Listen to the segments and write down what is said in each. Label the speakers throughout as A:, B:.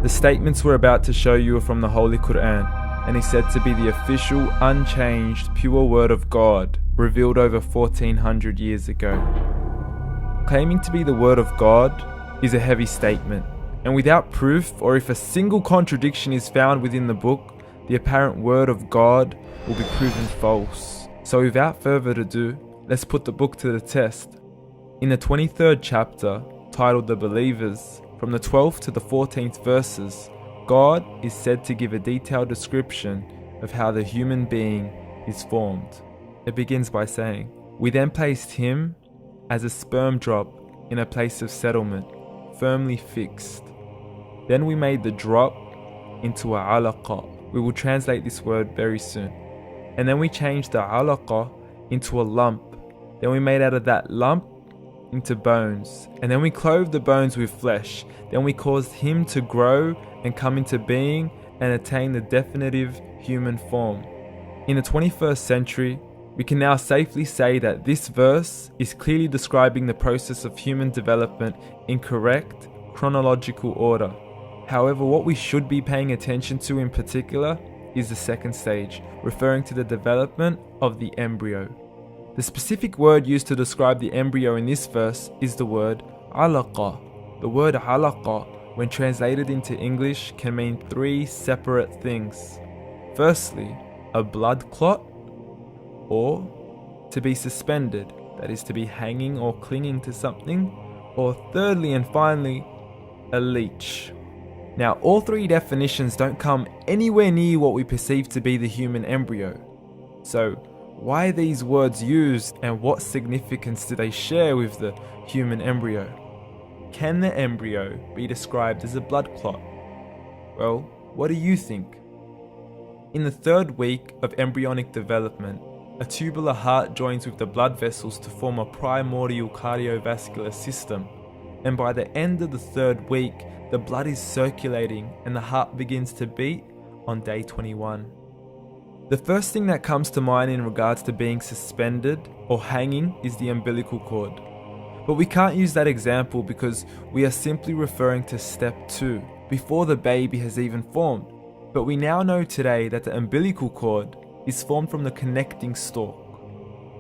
A: The statements we're about to show you are from the Holy Quran, and is said to be the official, unchanged, pure word of God, revealed over 1400 years ago. Claiming to be the word of God is a heavy statement, and without proof, or if a single contradiction is found within the book, the apparent word of God will be proven false. So without further ado, let's put the book to the test. In the 23rd chapter, titled The Believers, from the 12th to the 14th verses, God is said to give a detailed description of how the human being is formed. It begins by saying, "We then placed him as a sperm drop in a place of settlement, firmly fixed. Then we made the drop into a Alaqaah." We will translate this word very soon. "And then we changed the Alaqaah into a lump. Then we made out of that lump into bones. And then we clothed the bones with flesh. Then we caused him to grow and come into being and attain the definitive human form." In the 21st century, we can now safely say that this verse is clearly describing the process of human development in correct chronological order. However, what we should be paying attention to in particular is the second stage, referring to the development of the embryo. The specific word used to describe the embryo in this verse is the word Alaqaah. The word Alaqaah, when translated into English, can mean three separate things. Firstly, a blood clot, or to be suspended, that is to be hanging or clinging to something, or thirdly and finally, a leech. Now, all three definitions don't come anywhere near what we perceive to be the human embryo. So, why are these words used, and what significance do they share with the human embryo? Can the embryo be described as a blood clot? Well, what do you think? In the 3rd week of embryonic development, a tubular heart joins with the blood vessels to form a primordial cardiovascular system, and by the end of the 3rd week, the blood is circulating and the heart begins to beat on day 21. The first thing that comes to mind in regards to being suspended or hanging is the umbilical cord. But we can't use that example because we are simply referring to step 2, before the baby has even formed. But we now know today that the umbilical cord is formed from the connecting stalk.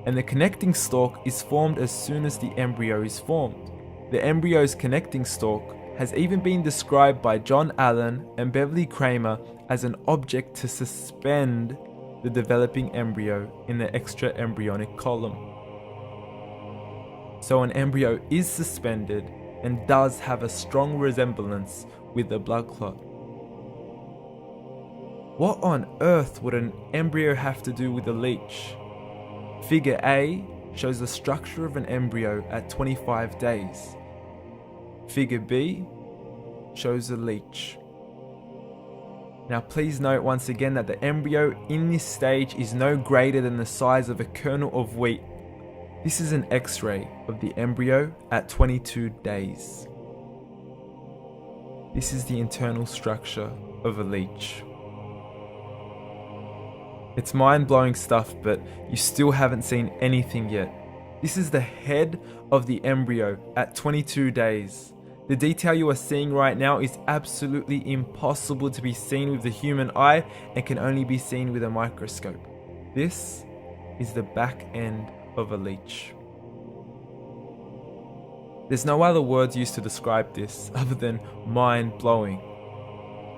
A: And the connecting stalk is formed as soon as the embryo is formed. The embryo's connecting stalk has even been described by John Allen and Beverly Kramer as an object to suspend the developing embryo in the extra-embryonic column. So an embryo is suspended and does have a strong resemblance with the blood clot. What on earth would an embryo have to do with a leech? Figure A shows the structure of an embryo at 25 days. Figure B shows a leech. Now please note once again that the embryo in this stage is no greater than the size of a kernel of wheat. This is an X-ray of the embryo at 22 days. This is the internal structure of a leech. It's mind-blowing stuff, but you still haven't seen anything yet. This is the head of the embryo at 22 days. The detail you are seeing right now is absolutely impossible to be seen with the human eye and can only be seen with a microscope. This is the back end of a leech. There's no other words used to describe this other than mind-blowing.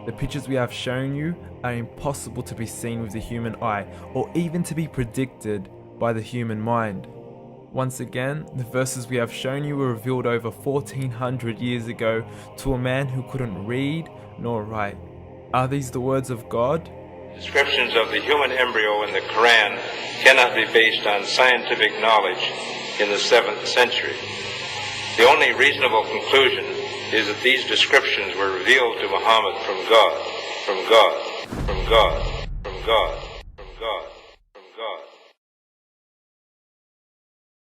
A: The pictures we have shown you are impossible to be seen with the human eye or even to be predicted by the human mind. Once again, the verses we have shown you were revealed over 1400 years ago to a man who couldn't read nor write. Are these the words of God?
B: Descriptions of the human embryo in the Quran cannot be based on scientific knowledge in the 7th century. The only reasonable conclusion is that these descriptions were revealed to Muhammad from God, from God, from God, from God.